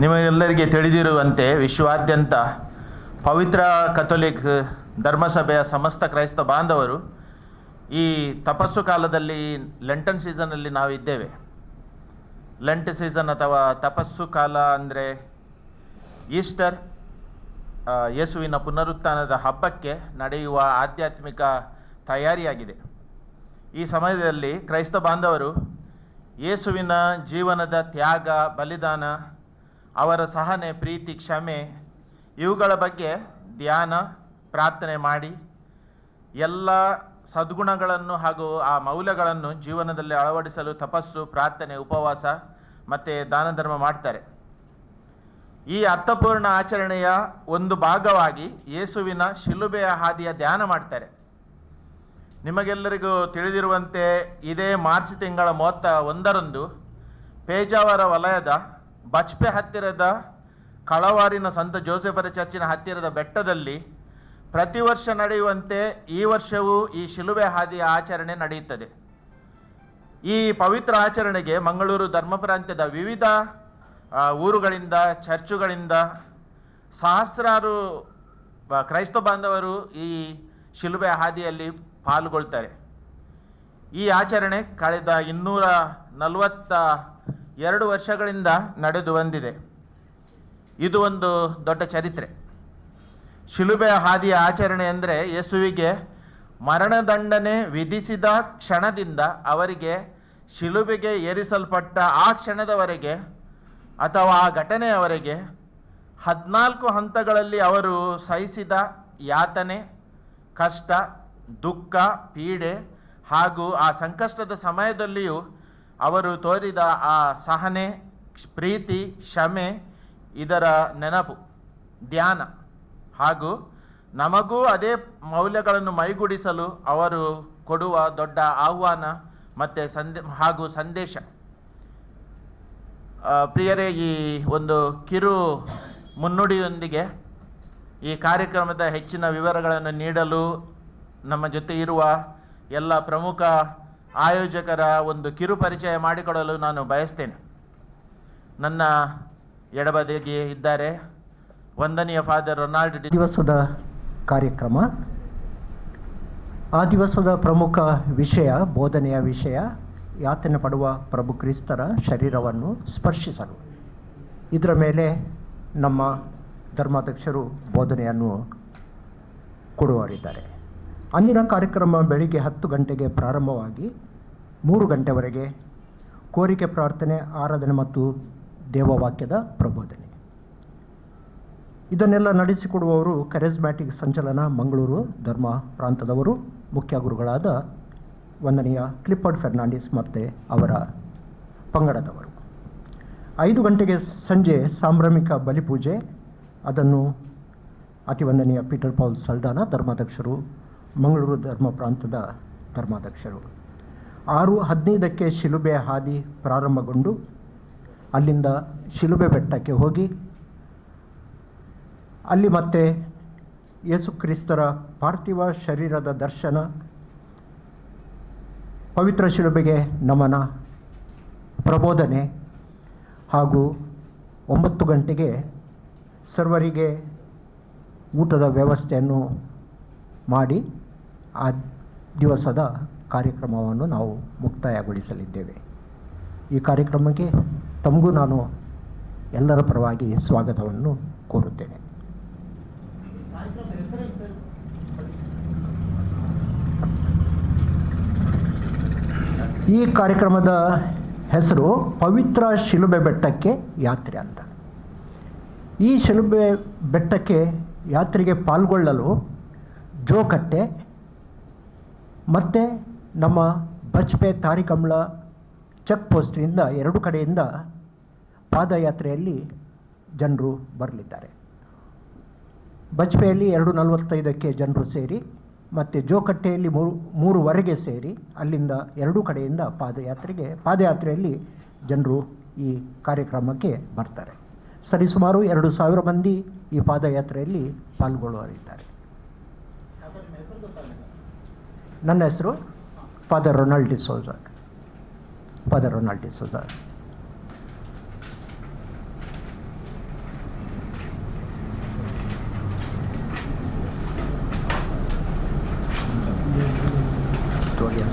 ನಿಮಗೆಲ್ಲರಿಗೆ ತಿಳಿದಿರುವಂತೆ ವಿಶ್ವಾದ್ಯಂತ ಪವಿತ್ರ ಕಥೋಲಿಕ್ ಧರ್ಮಸಭೆಯ ಸಮಸ್ತ ಕ್ರೈಸ್ತ ಬಾಂಧವರು ಈ ತಪಸ್ಸು ಕಾಲದಲ್ಲಿ ಲೆಂಟನ್ ಸೀಸನಲ್ಲಿ ನಾವಿದ್ದೇವೆ. ಲೆಂಟ್ ಸೀಸನ್ ಅಥವಾ ತಪಸ್ಸು ಕಾಲ ಅಂದರೆ ಈಸ್ಟರ್, ಯೇಸುವಿನ ಪುನರುತ್ಥಾನದ ಹಬ್ಬಕ್ಕೆ ನಡೆಯುವ ಆಧ್ಯಾತ್ಮಿಕ ತಯಾರಿಯಾಗಿದೆ. ಈ ಸಮಯದಲ್ಲಿ ಕ್ರೈಸ್ತ ಬಾಂಧವರು ಯೇಸುವಿನ ಜೀವನದ ತ್ಯಾಗ, ಬಲಿದಾನ, ಅವರ ಸಹನೆ, ಪ್ರೀತಿ, ಕ್ಷಮೆ ಇವುಗಳ ಬಗ್ಗೆ ಧ್ಯಾನ, ಪ್ರಾರ್ಥನೆ ಮಾಡಿ ಎಲ್ಲ ಸದ್ಗುಣಗಳನ್ನು ಹಾಗೂ ಆ ಮೌಲ್ಯಗಳನ್ನು ಜೀವನದಲ್ಲಿ ಅಳವಡಿಸಲು ತಪಸ್ಸು, ಪ್ರಾರ್ಥನೆ, ಉಪವಾಸ ಮತ್ತು ದಾನ ಧರ್ಮ ಮಾಡ್ತಾರೆ. ಈ ಅರ್ಥಪೂರ್ಣ ಆಚರಣೆಯ ಒಂದು ಭಾಗವಾಗಿ ಯೇಸುವಿನ ಶಿಲುಬೆಯ ಹಾದಿಯ ಧ್ಯಾನ ಮಾಡ್ತಾರೆ. ನಿಮಗೆಲ್ಲರಿಗೂ ತಿಳಿದಿರುವಂತೆ ಇದೇ ಮಾರ್ಚ್ ತಿಂಗಳ 31ರಂದು ಪೇಜಾವರ ವಲಯದ ಬಚ್ಪೆ ಹತ್ತಿರದ ಕಳವಾರಿನ ಸಂತ ಜೋಸೆಫರ ಚರ್ಚಿನ ಹತ್ತಿರದ ಬೆಟ್ಟದಲ್ಲಿ ಪ್ರತಿ ವರ್ಷ ನಡೆಯುವಂತೆ ಈ ವರ್ಷವೂ ಈ ಶಿಲುಬೆ ಹಾದಿಯ ಆಚರಣೆ ನಡೆಯುತ್ತದೆ. ಈ ಪವಿತ್ರ ಆಚರಣೆಗೆ ಮಂಗಳೂರು ಧರ್ಮ ಪ್ರಾಂತ್ಯದ ವಿವಿಧ ಊರುಗಳಿಂದ, ಚರ್ಚುಗಳಿಂದ ಸಹಸ್ರಾರು ಕ್ರೈಸ್ತ ಬಾಂಧವರು ಈ ಶಿಲುಬೆ ಹಾದಿಯಲ್ಲಿ ಪಾಲ್ಗೊಳ್ತಾರೆ. ಈ ಆಚರಣೆ ಕಳೆದ 242 ವರ್ಷಗಳಿಂದ ನಡೆದು ಬಂದಿದೆ. ಇದು ಒಂದು ದೊಡ್ಡ ಚರಿತ್ರೆ. ಶಿಲುಬೆಯ ಹಾದಿಯ ಆಚರಣೆ ಅಂದರೆ ಯೇಸುವಿಗೆ ಮರಣದಂಡನೆ ವಿಧಿಸಿದ ಕ್ಷಣದಿಂದ ಅವರಿಗೆ ಶಿಲುಬೆಗೆ ಏರಿಸಲ್ಪಟ್ಟ ಆ ಕ್ಷಣದವರೆಗೆ ಅಥವಾ ಆ ಘಟನೆಯವರೆಗೆ 14 ಹಂತಗಳಲ್ಲಿ ಅವರು ಸಹಿಸಿದ ಯಾತನೆ, ಕಷ್ಟ, ದುಃಖ, ಪೀಡೆ ಹಾಗೂ ಆ ಸಂಕಷ್ಟದ ಸಮಯದಲ್ಲಿಯೂ ಅವರು ತೋರಿದ ಆ ಸಹನೆ, ಪ್ರೀತಿ, ಕ್ಷಮೆ ಇದರ ನೆನಪು, ಧ್ಯಾನ ಹಾಗೂ ನಮಗೂ ಅದೇ ಮೌಲ್ಯಗಳನ್ನು ಮೈಗೂಡಿಸಲು ಅವರು ಕೊಡುವ ದೊಡ್ಡ ಆಹ್ವಾನ ಮತ್ತು ಹಾಗೂ ಸಂದೇಶ. ಪ್ರಿಯರೇ, ಈ ಒಂದು ಕಿರು ಮುನ್ನುಡಿಯೊಂದಿಗೆ ಈ ಕಾರ್ಯಕ್ರಮದ ಹೆಚ್ಚಿನ ವಿವರಗಳನ್ನು ನೀಡಲು ನಮ್ಮ ಜೊತೆ ಇರುವ ಎಲ್ಲ ಪ್ರಮುಖ ಆಯೋಜಕರ ಒಂದು ಕಿರು ಪರಿಚಯ ಮಾಡಿಕೊಡಲು ನಾನು ಬಯಸ್ತೇನೆ. ನನ್ನ ಎಡಬದಿಗೆ ಇದ್ದಾರೆ ವಂದನೀಯ ಫಾದರ್ ರೊನಾಲ್ಡ್ ದಿವಸದ ಕಾರ್ಯಕ್ರಮ. ಆ ದಿವಸದ ಪ್ರಮುಖ ವಿಷಯ, ಬೋಧನೆಯ ವಿಷಯ, ಯಾತನೆ ಪಡುವ ಪ್ರಭು ಕ್ರಿಸ್ತರ ಶರೀರವನ್ನು ಸ್ಪರ್ಶಿಸಲು. ಇದರ ಮೇಲೆ ನಮ್ಮ ಧರ್ಮಾಧ್ಯಕ್ಷರು ಬೋಧನೆಯನ್ನು ಕೊಡುವವರಿದ್ದಾರೆ. ಅಂದಿನ ಕಾರ್ಯಕ್ರಮ ಬೆಳಿಗ್ಗೆ 10 ಗಂಟೆಗೆ ಪ್ರಾರಂಭವಾಗಿ 3 ಗಂಟೆವರೆಗೆ ಕೋರಿಕೆ ಪ್ರಾರ್ಥನೆ, ಆರಾಧನೆ ಮತ್ತು ದೇವವಾಕ್ಯದ ಪ್ರಬೋಧನೆ. ಇದನ್ನೆಲ್ಲ ನಡೆಸಿಕೊಡುವವರು ಕರಿಸ್ಮ್ಯಾಟಿಕ್ ಸಂಚಲನ ಮಂಗಳೂರು ಧರ್ಮ ಪ್ರಾಂತದವರು, ಮುಖ್ಯ ಗುರುಗಳಾದ ವಂದನೀಯ ಕ್ಲಿಫರ್ಡ್ ಫೆರ್ನಾಂಡಿಸ್ ಮತ್ತು ಅವರ ಪಂಗಡದವರು. 5 ಗಂಟೆಗೆ ಸಂಜೆ ಸಾಂಭ್ರಮಿಕ ಬಲಿಪೂಜೆ, ಅದನ್ನು ಅತಿವಂದನೀಯ ಪೀಟರ್ ಪೌಲ್ ಸಲ್ದಾನ ಧರ್ಮಾಧ್ಯಕ್ಷರು, ಮಂಗಳೂರು ಧರ್ಮ ಪ್ರಾಂತದ ಧರ್ಮಾಧ್ಯಕ್ಷರು. 6:15ಕ್ಕೆ ಶಿಲುಬೆ ಹಾದಿ ಪ್ರಾರಂಭಗೊಂಡು ಅಲ್ಲಿಂದ ಶಿಲುಬೆ ಬೆಟ್ಟಕ್ಕೆ ಹೋಗಿ ಅಲ್ಲಿ ಮತ್ತೆ ಯೇಸು ಕ್ರಿಸ್ತರ ಪಾರ್ಥಿವ ಶರೀರದ ದರ್ಶನ, ಪವಿತ್ರ ಶಿಲುಬೆಗೆ ನಮನ, ಪ್ರಬೋಧನೆ ಹಾಗೂ 9 ಗಂಟೆಗೆ ಸರ್ವರಿಗೆ ಊಟದ ವ್ಯವಸ್ಥೆಯನ್ನು ಮಾಡಿ ಆ ದಿವಸದ ಕಾರ್ಯಕ್ರಮವನ್ನು ನಾವು ಮುಕ್ತಾಯಗೊಳಿಸಲಿದ್ದೇವೆ. ಈ ಕಾರ್ಯಕ್ರಮಕ್ಕೆ ತಮಗೂ ನಾನು ಎಲ್ಲರ ಪರವಾಗಿ ಸ್ವಾಗತವನ್ನು ಕೋರುತ್ತೇನೆ. ಈ ಕಾರ್ಯಕ್ರಮದ ಹೆಸರು ಪವಿತ್ರ ಶಿಲುಬೆ ಬೆಟ್ಟಕ್ಕೆ ಯಾತ್ರೆ ಅಂತ. ಈ ಶಿಲುಬೆ ಬೆಟ್ಟಕ್ಕೆ ಯಾತ್ರೆಗೆ ಪಾಲ್ಗೊಳ್ಳಲು ಜೋಕಟ್ಟೆ ಮತ್ತು ನಮ್ಮ ಬಚ್ಪೆ ತಾರಿಕಂಬಳ ಚೆಕ್ ಪೋಸ್ಟಿನಿಂದ 2 ಕಡೆಯಿಂದ ಪಾದಯಾತ್ರೆಯಲ್ಲಿ ಜನರು ಬರಲಿದ್ದಾರೆ. ಬಚ್ಪೆಯಲ್ಲಿ 2:45ಕ್ಕೆ ಜನರು ಸೇರಿ ಮತ್ತು ಜೋಕಟ್ಟೆಯಲ್ಲಿ 3:15 ಸೇರಿ ಅಲ್ಲಿಂದ 2 ಕಡೆಯಿಂದ ಪಾದಯಾತ್ರೆಯಲ್ಲಿ ಜನರು ಈ ಕಾರ್ಯಕ್ರಮಕ್ಕೆ ಬರ್ತಾರೆ. ಸರಿಸುಮಾರು 2,000 ಮಂದಿ ಈ ಪಾದಯಾತ್ರೆಯಲ್ಲಿ ಪಾಲ್ಗೊಳ್ಳುವರಿದ್ದಾರೆ. ನನ್ನ ಹೆಸರು ಫಾದರ್ ರೊನಾಲ್ಡ್ ಡಿಸೋಜ. historian.